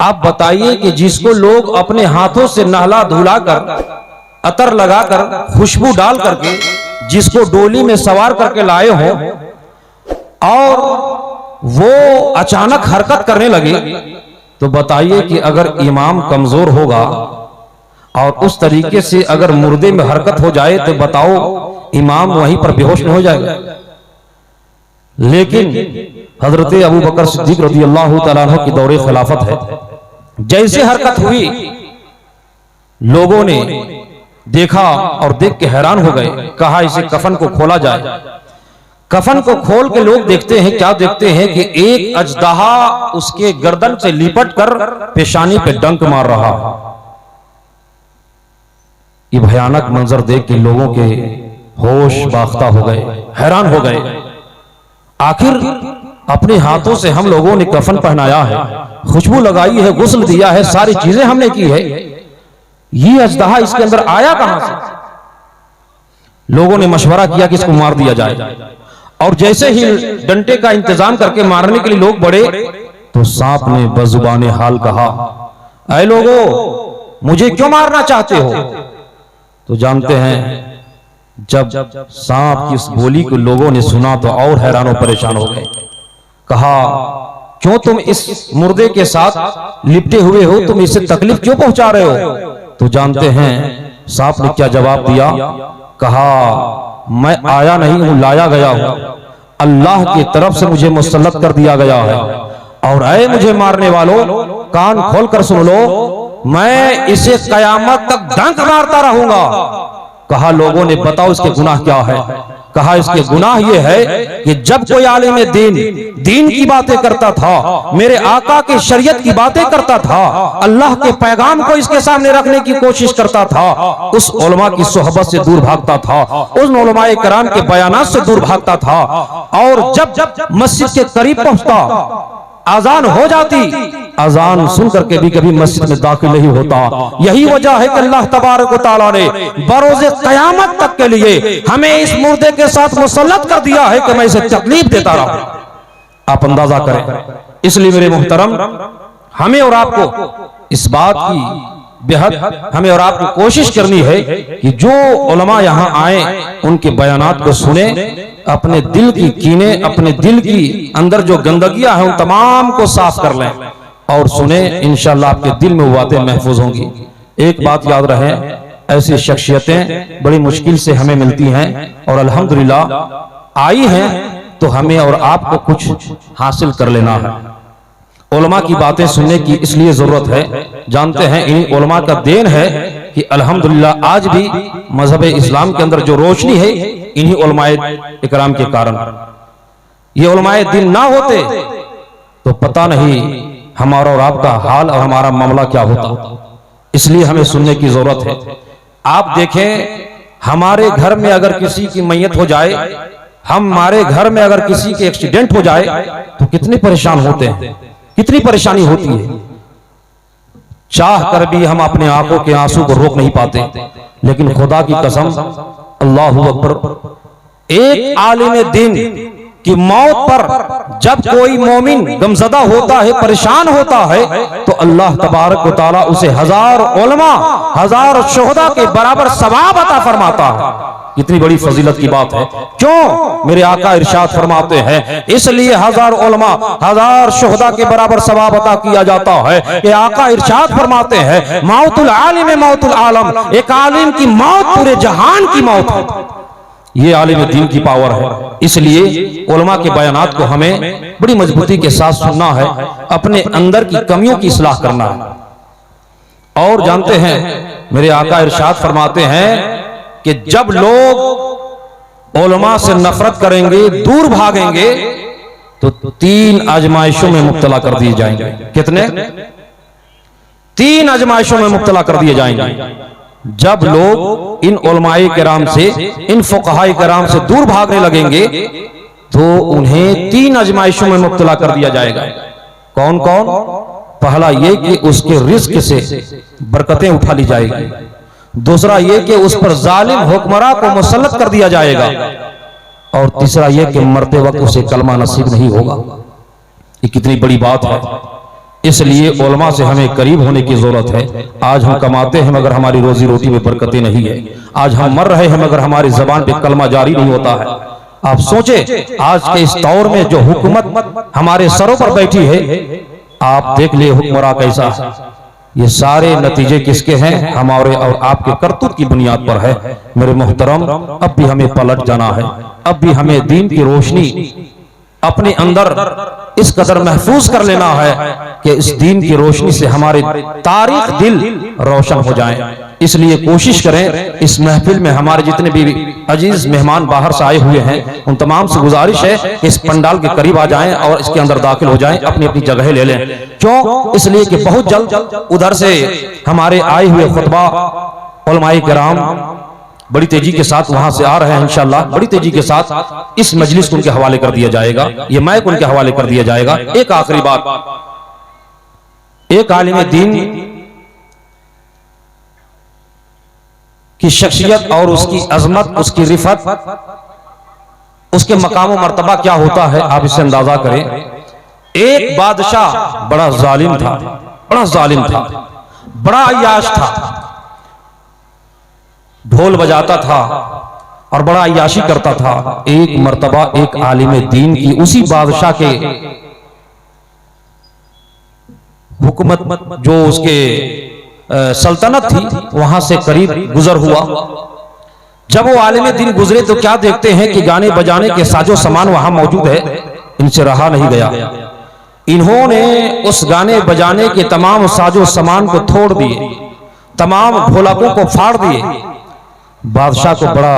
आप बताइए कि जिसको लोग अपने हाथों से नहला धुला कर, अतर लगाकर, खुशबू डाल करके जिसको डोली में सवार करके लाए हो और वो अचानक हरकत करने लगे, तो बताइए कि अगर इमाम कमजोर होगा और उस तरीके से अगर मुर्दे में हरकत हो जाए तो बताओ इमाम वहीं पर बेहोश न हो जाएगा। लेकिन हजरत अबू बकर सिद्दीक रज़ियल्लाहु तआला अन्हु की दौरे खिलाफत है, जैसे हरकत हुई लोगों ने देखा और देख के हैरान हो गए। कहा इसे कफन को खोला जाए। कफन को खोल के लोग देखते हैं, क्या देखते हैं कि एक अजदहा उसके गर्दन से लिपट कर पेशानी पे डंक मार रहा। ये भयानक मंजर देख के लोगों के होश बाख्ता हो गए, हैरान हो गए। आखिर अपने हाथों से हम लोगों ने कफन पहनाया है, खुशबू लगाई है, गुस्ल दिया है, सारी चीजें हमने की है, ये अजदहा इसके अंदर आया कहां से? लोगों ने मशवरा किया कि इसको मार दिया जाए। और जैसे ही डंटे का इंतजाम करके मारने के लिए लोग बढ़े तो सांप ने बजुबाने हाल कहा, ऐ लोगों मुझे क्यों मारना चाहते हो? तो जानते हैं जब सांप की इस बोली को लोगों ने सुना तो और हैरान और परेशान हो गए। कहा क्यों तुम इस मुर्दे के साथ लिपटे हुए हो, तुम इसे तकलीफ क्यों पहुंचा रहे हो? तो जानते हैं सांप ने क्या जवाब दिया। कहा मैं आया नहीं हूं, लाया गया हूं, अल्लाह की तरफ से मुझे मुसल्लत कर दिया गया है। और ऐ मुझे मारने वालों कान खोल कर सुन लो, मैं इसे कयामत तक डंक मारता रहूंगा। कहा लोगों ने बताओ इसके गुनाह क्या है? कहा इसके गुनाह ये है कि जब कोई आलिम दीन की बातें करता था, मेरे आका की शरीयत की बातें करता था, अल्लाह के पैगाम को इसके सामने रखने की कोशिश करता था, उस उलमा की सोहबत से दूर भागता था, उस उलमाए कराम के बयानात से दूर भागता था। और जब मस्जिद के करीब पहुंचता, अजान हो जाती, अजान सुन करके भी कभी मस्जिद में दाखिल नहीं होता। यही वजह है कि अल्लाह तबारक व तआला ने बरोज़े क़यामत तक के लिए हमें इस मुर्दे के साथ मुसल्लत कर दिया है कि मैं इसे तकलीफ देता रहूं। आप अंदाजा करें। इसलिए मेरे मुहतरम, हमें और आपको इस बात की बेहद हमें और आपको कोशिश करनी है कि जो उलमा यहाँ आए उनके बयानात को सुने, अपने दिल की कीने, अपने दिल की अंदर जो गंदगियां हैं उन तमाम को साफ कर लें और सुने। इंशाअल्लाह आपके दिल में वो बातें महफूज होंगी। एक बात याद रहे, ऐसी शख्सियतें बड़ी मुश्किल से हमें मिलती हैं और अल्हम्दुलिल्लाह आई हैं तो हमें और आपको कुछ हासिल कर लेना है। उलमा की बातें सुनने की इसलिए जरूरत है, जानते हैं इन उलमा का देन है कि अल्हम्दुलिल्लाह आज भी मजहब इस्लाम के अंदर जो रोशनी है इन्हीं उलमाए इकराम के कारण। ये उलमाए दिन ना होते तो पता नहीं हमारा और आपका हाल और हमारा मामला क्या होता। इसलिए हमें सुनने की जरूरत है। आप देखें, हमारे घर में अगर किसी की मैयत हो जाए, हमारे घर में अगर किसी के एक्सीडेंट हो जाए तो कितने परेशान होते हैं, कितनी परेशानी होती है। चाह कर भी हम अपने आंखों के आंसू को रोक नहीं पाते। लेकिन खुदा की कसम, अल्लाहु अकबर, एक आलिम दीन की मौत पर जब कोई मोमिन गमज़दा होता है, परेशान होता है, तो अल्लाह तबारक व तआला उसे 1000 उलमा, 1000 शुहदा के बराबर सवाब अता फरमाता है। कितनी बड़ी फजीलत की बात है। क्यों? मेरे आका इरशाद फरमाते हैं, इसलिए 1000 उलमा, 1000 शुहदा के बराबर सवाब अता किया जाता है कि आका इरशाद फरमाते हैं, मौतुल आलिम मौतुल आलम, एक आलिम की मौत पूरे जहान की मौत है। ये आलिम दीन की पावर है। इसलिए उलमा के बयानात को हमें बड़ी मजबूती के साथ सुनना है, अपने अंदर की कमियों की इस्लाह करना है। और जानते हैं मेरे आका इरशाद फरमाते हैं कि जब लोग उलमा से नफरत करेंगे, दूर भागेंगे, तो 3 आजमाइशों में मुब्तला कर दिए जाएंगे। कितने? 3 आजमाइशों में मुब्तला कर दिए जाएंगे। जब लोग इन उलमाए किराम से, इन फुक़हाए किराम से दूर भागने लगेंगे तो उन्हें 3 आजमाइशों में मुब्तला कर दिया जाएगा। कौन कौन? पहला ये कि उसके रिस्क से बरकतें उठा ली जाएगी। दूसरा ये कि उस पर जालिम हुक्मरां को मुसल्लत कर दिया जाएगा। और तीसरा ये कि मरते वक्त उसे कलमा नसीब नहीं होगा। ये कितनी बड़ी बात है। इसलिए उलमा से हमें करीब होने की जरूरत है। आज हम कमाते हैं मगर हमारी रोजी रोटी में बरकतें नहीं है। आज हम मर रहे हैं मगर हमारी जबान पे कलमा जारी नहीं होता है। आप सोचे आज के इस दौर में जो हुकूमत हमारे सरों पर बैठी है, आप देख लिए हुक्मरां कैसा है। ये सारे नतीजे किसके हैं? हमारे और आपके करतूत की बुनियाद पर है। मेरे मोहतरम, अब भी हमें पलट जाना है। अब भी हमें दीन की रोशनी अपने अंदर इस कदर महफूज कर लेना है कि इस दीन की रोशनी से हमारे तारीख दिल रोशन हो जाए। इसलिए कोशिश करें, इस महफिल में हमारे जितने भी अजीज मेहमान बाहर से आए हुए हैं, उन तमाम से गुजारिश है कि इस पंडाल के करीब आ जाएं और इसके अंदर दाखिल हो जाएं, अपनी अपनी जगह ले लें। क्यों? इसलिए कि बहुत जल्द उधर से हमारे आए हुए खुतबा उलमाए किराम बड़ी तेजी के साथ वहां से आ रहे हैं। इंशाअल्लाह बड़ी तेजी के साथ इस मजलिस को उनके हवाले कर दिया जाएगा, ये माइक उनके हवाले कर दिया जाएगा। एक आखिरी बात, एक आलिम दीन की शख्सियत और उसकी अजमत, उसकी रिफत, उसके मकाम व मर्तबा क्या होता है, आप इससे अंदाजा करें। एक बादशाह बड़ा जालिम था, बड़ा जालिम था, बड़ा अय्याश था, ढोल बजाता था और बड़ा अय्याशी करता था। एक मर्तबा एक आलिम दीन की उसी बादशाह के हुकूमत जो उसके सल्तनत थी वहां से करीब गुजर हुआ। जब वो आलिम दीन गुजरे तो क्या देखते हैं कि गाने बजाने के साजो सामान वहां मौजूद है। इनसे रहा नहीं गया, इन्होंने उस गाने बजाने के तमाम साजो सामान को तोड़ दिए, तमाम ढोलकों को फाड़ दिए। बादशाह को बड़ा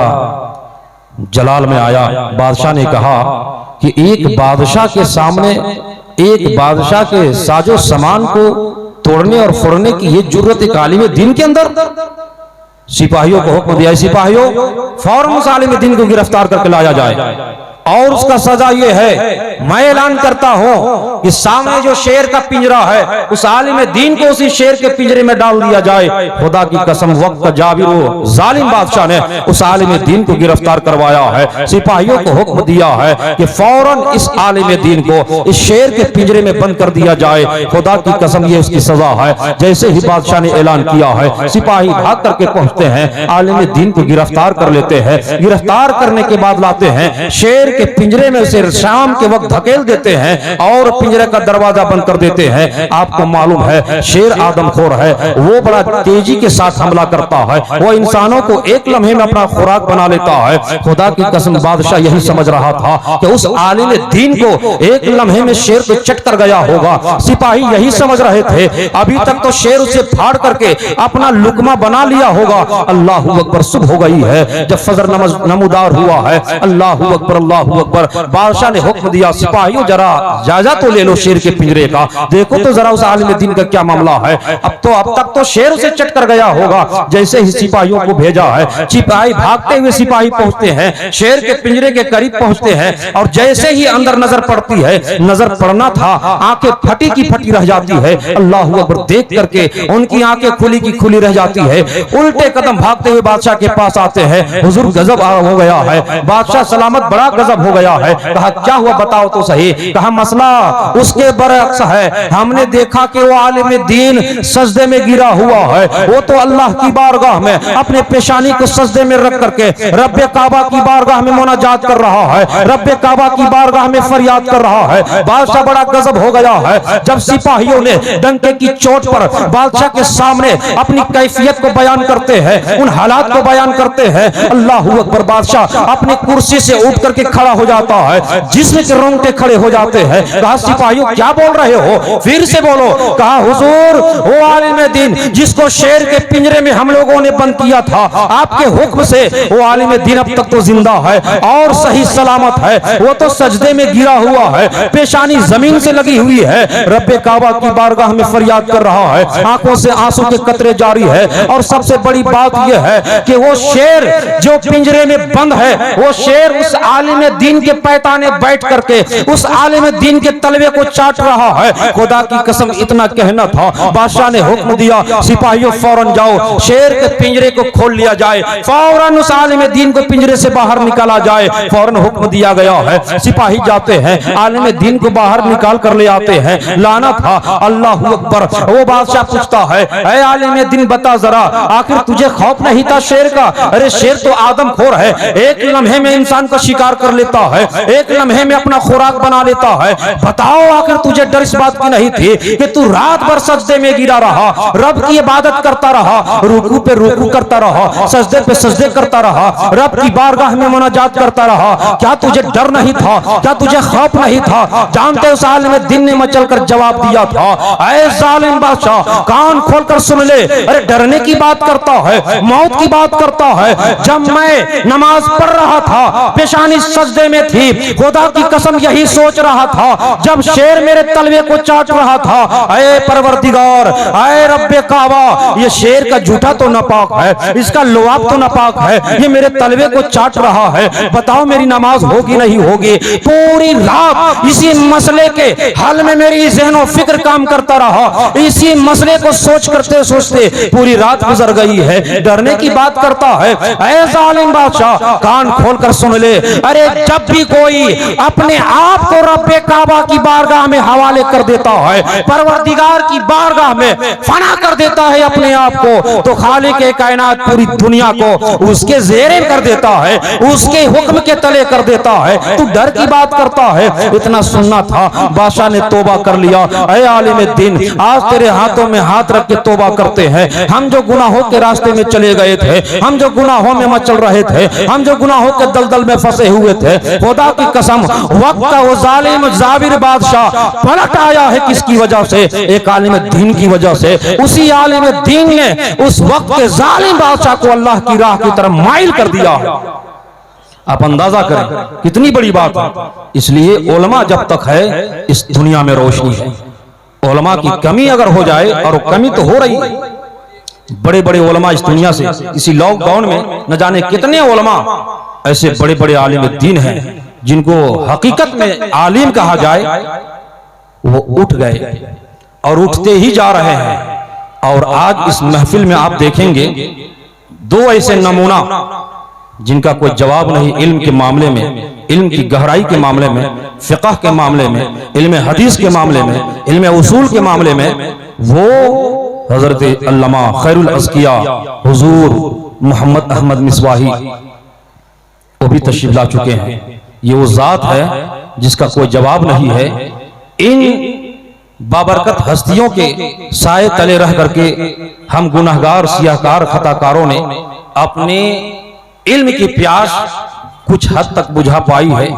जलाल में आया। बादशाह ने कहा कि एक बादशाह के सामने, एक बादशाह के साजो सामान को तोड़ने और फोड़ने की ये जुर्रत एक आलिम दीन के अंदर। सिपाहियों को हुक्म दिया, सिपाहियों फौरन उस आलिम दीन को गिरफ्तार करके लाया जाए और उसका सजा ये है, मैं ऐलान करता हूं कि सामने जो शेर का पिंजरा है उस आलिम दीन को उसी शेर के पिंजरे में डाल दिया जाए। खुदा की कसम, वक्त का जाबिर जालिम बादशाह ने उस आलिम दीन को गिरफ्तार करवाया है। सिपाहियों को हुक्म दिया है कि फौरन इस आलिम दीन को इस शेर के पिंजरे में बंद कर दिया जाए। खुदा की कसम, ये उसकी सजा है। जैसे ही बादशाह ने ऐलान किया है, सिपाही भाग करके पहुंचते हैं, आलिम दीन को गिरफ्तार कर लेते हैं। गिरफ्तार करने के बाद लाते हैं, शेर के पिंजरे में उसे शाम के वक्त धकेल देते हैं और पिंजरे का दरवाजा बंद कर देते हैं। आपको मालूम है शेर आदमखोर है, वो बड़ा तेजी के साथ हमला करता है, वो इंसानों को एक लम्हे में अपना खुराक बना लेता है। खुदा की कसम, बादशाह यही समझ रहा था कि उस आलिम दीन को एक लम्हे में शेर को चट कर गया होगा। सिपाही यही समझ रहे थे, अभी तक तो शेर उसे फाड़ करके अपना लुकमा बना लिया होगा। अल्लाह अकबर, सुबह हो गई है, जब फजर नमूदार हुआ है। अल्लाह अकबर, अल्लाह अकबर। बादशाह ने हुक्म दिया, सिपाहियों जरा जायजा तो ले लो शेर के पिंजरे का, देखो तो जरा उस आलिम दीन का क्या मामला है। अब तक तो शेर उसे चट कर गया होगा। जैसे ही सिपाहियों को भेजा है, सिपाही भागते हुए सिपाही पहुंचते हैं, शेर के पिंजरे के करीब पहुंचते हैं और जैसे ही अंदर नजर पड़ती है, नजर पड़ना था, आंखें फटी की फटी रह जाती है। अल्लाह अकबर, देख करके उनकी आंखें खुली की खुली रह जाती है। उल्टे कदम भागते हुए बादशाह के पास आते हैं, हुजूर गजब हो गया है। बादशाह सलामत, बड़ा गजब हो गया है। कहा क्या हुआ बताओ तो सही। कहा मसला उसके बरअक्स है, हमने देखा कि वो आलिम दीन सजदे में गिरा हुआ है। वो तो अल्लाह की बारगाह में अपने पेशानी को सजदे में रख करके रब्बे काबा की बारगाह में मुनाजात कर रहा है, रब्बे काबा की बारगाह में फरियाद कर रहा है। बादशाह बड़ा गजब हो गया है। जब सिपाहियों ने डंके की चोट पर बादशाह के सामने अपनी कैफियत को बयान करते हैं, उन हालात को बयान करते हैं, अल्लाह अकबर, बादशाह अपनी कुर्सी से उठ करके खड़ा हो जाता है, जिसमें के रोंगटे खड़े हो जाते हैं। कहा सिपाहियों क्या बोल रहे हो, फिर से बोलो। कहा हुजूर, वो आलिम दीन जिसको शेर के पिंजरे में हम लोगों ने बंद किया था, आपके हुक्म से वो आलिम दीन अब तक तो जिंदा है और सही सलामत है। वो तो सजदे में गिरा हुआ है, पेशानी जमीन से लगी हुई है, रब्बे काबा की बारगाह में फरियाद कर रहा है, आंखों से आंसू के कतरे जारी है। और सबसे बड़ी बात यह है कि वो शेर जो पिंजरे में बंद है, वो शेर उस आलिम दीन के पैताने बैठ करके उस आलिम दीन के तलवे को चाट रहा है। खुदा की कसम इतना कहना था, बादशाह ने हुक्म दिया सिपाहियों फौरन जाओ, शेर के पिंजरे को खोल लिया जाए, फौरन उस आलिम दीन को पिंजरे से बाहर निकाला जाए। फौरन हुक्म दिया गया है, सिपाही जाते हैं, आलिम दीन को बाहर निकाल कर ले आते हैं। लाना था, अल्लाह अकबर। वो बादशाह पूछता है, ऐ आलिम दीन बता जरा, आखिर तुझे खौफ नहीं था शेर का? अरे शेर तो आदमखोर है, एक लम्हे में इंसान का शिकार कर लेता है, एक लम्हे में अपना खुराक बना लेता है। बताओ आखिर तुझे डर इस बात की नहीं थी कि तू रात भर सजदे में गिरा रहा, रब की इबादत करता रहा, रुकू पे रुकू करता रहा, सजदे पे सजदे करता रहा, रब की बारगाह में मुनाजात करता रहा? क्या तुझे डर नहीं था? क्या तुझे खौफ नहीं था? जानते उस आलिम दीन ने मचल कर जवाब दिया था, ऐ जालिम बादशाह कान खोलकर सुन ले, अरे डरने की बात करता है, मौत की बात करता है। जब मैं नमाज पढ़ रहा था, पेशानी सजदे में थी, खुदा की कसम यही सोच रहा था जब शेर मेरे तलवे को चाट रहा था, ऐ परवरदिगार, ऐ रब्बे काबा, ये शेर का जूठा तो नापाक है, इसका लुआब तो नापाक है, ये मेरे तलवे को चाट रहा है, बताओ मेरी नमाज होगी नहीं होगी? पूरी रात इसी मसले के हल में मेरी ज़हन और फिक्र काम करता रहा, इसी मसले को सोच करते सोचते पूरी रात गुजर गई है। डरने की बात करता है, ऐ जालिम बादशाह कान खोलकर सुन ले, अरे जब भी कोई अपने आप को रब्बे काबा की बारगाह में हवाले कर देता है, परवरदिगार की बारगाह में फना कर देता है अपने आप को, तो खालिक कायनात पूरी दुनिया को उसके ज़ेरे कर देता है, उसके हुक्म के तले कर देता है। तू डर की बात करता है? इतना सुनना था, बादशाह ने तौबा कर लिया। ऐ आलिम दीन, आज तेरे हाथों में हाथ रख के तौबा करते हैं, हम जो गुनाहों के रास्ते में चले गए थे, हम जो गुनाहों में मचल रहे थे, हम जो गुनाहों के दलदल में फंसे हुए थे, खुदा की कसम वक्त का वो जालिम जाबिर बादशाह पलट आया है। किसकी वजह से? एक आलिम दीन की वजह से। उसी आलिम दीन ने उस वक्त के जालिम बादशाह को अल्लाह की राह की तरफ माइल कर दिया। आप अंदाजा करें कितनी बड़ी बात है। इसलिए उलमा जब तक है इस दुनिया में रोशनी है। उलमा की कमी अगर हो जाए, और कमी तो हो रही है, बड़े बड़े उलमा इस दुनिया से, इसी लॉकडाउन में न जाने कितने उलमा ऐसे बड़े बड़े आलिम दीन हैं जिनको हकीकत में आलिम कहा जाए, वो उठ गए और उठते ही जा रहे हैं। और आज इस महफिल में आप देखेंगे दो ऐसे नमूना जिनका कोई जवाब नहीं, इल्म के मामले में, इल्म की गहराई के मामले में, फिक़ह के मामले में, इल्म हदीस के मामले में, इल्म उसूल के मामले में, वो हजरत अल्लामा खैरुल अज़किया हुजूर मोहम्मद अहमद मिसबाही वो भी तशरीफ ला चुके हैं। ये वो ज़ात है जिसका कोई जवाब नहीं है। इन बाबरकत हस्तियों के साए तले रह करके हम गुनहगार, सियाहकार, खताकारों ने अपने इल्म की प्यास कुछ हद तक बुझा पाई है।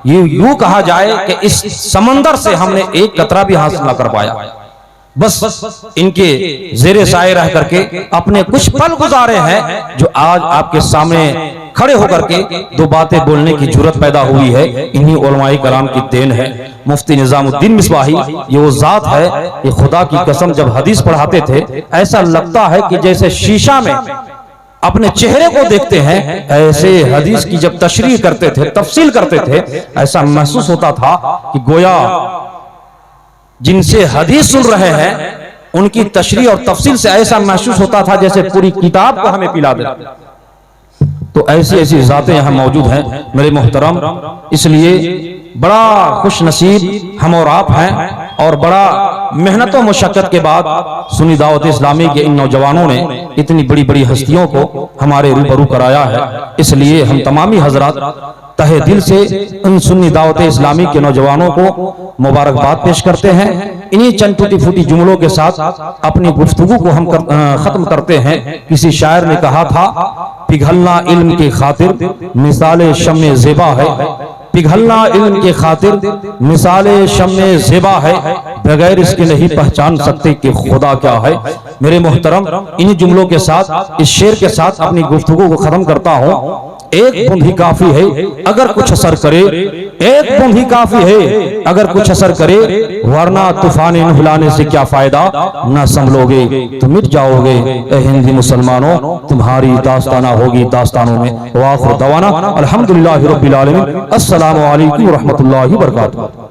ये यूं कहा जाए कि इस समंदर से हमने एक कतरा भी हासिल न कर पाया। बस इनके जेरे साए रह करके अपने कुछ पल गुजारे हैं, जो आज आपके सामने खड़े होकर के दो बातें बोलने की जरूरत पैदा हुई है। इन्हीं उलमाए कलाम की देन है। मुफ्ती निजामुद्दीन मिसबाही ये वो जात है, ये खुदा की कसम जब हदीस पढ़ाते थे ऐसा लगता है कि जैसे शीशा में अपने चेहरे को देखते हैं, ऐसे हदीस की जब तशरीह करते थे, तफसील करते थे, ऐसा महसूस होता था कि गोया जिनसे हदीस सुन रहे हैं उनकी तशरीह और तफसील से ऐसा महसूस होता था जैसे पूरी किताब को हमें पिला दे। तो ऐसी ऐसी जातें यहाँ मौजूद हैं मेरे मोहतरम। इसलिए बड़ा खुश नसीब हम और आप हैं, और बड़ा मेहनत और मुशक्कत के बाद सुन्नी दावत इस्लामी के इन नौजवानों ने इतनी बड़ी बड़ी हस्तियों को हमारे रूबरू कराया है। इसलिए हम तमामी हजरात तहे दिल से इन सुन्नी दावत इस्लामी के नौजवानों को मुबारकबाद पेश करते हैं। इन्हीं चंद टूटी फूटी जुमलों के साथ अपनी गुफ्तगू को हम खत्म करते हैं। किसी शायर ने कहा था, पिघलना इल्म की खातिर मिसाले शम्मे ज़ेबा है, पिघलना इल्म के खातिर मिसाले शम्मे ज़ेबा है, बगैर इसके नहीं पहचान सकते कि खुदा क्या है। मेरे मोहतरम, इन्हीं जुमलों के साथ, इस शेर के साथ अपनी गुफ्तगू को खत्म करता हूँ। एक बूंद ही काफी है अगर कुछ असर करे, एक बूंद ही काफी है अगर कुछ असर करे, वरना तूफान हिलाने से क्या फायदा, न संभलोगे तो मिट जाओगे। ए हिंदी मुसलमानों, तुम्हारी दास्ताना होगी दास्तानों में। वाखिर दवाना अल्हम्दुलिल्लाहि रब्बिल आलमीन। अस्सलामु अलैकुम व रहमतुल्लाहि व बरकातुहू।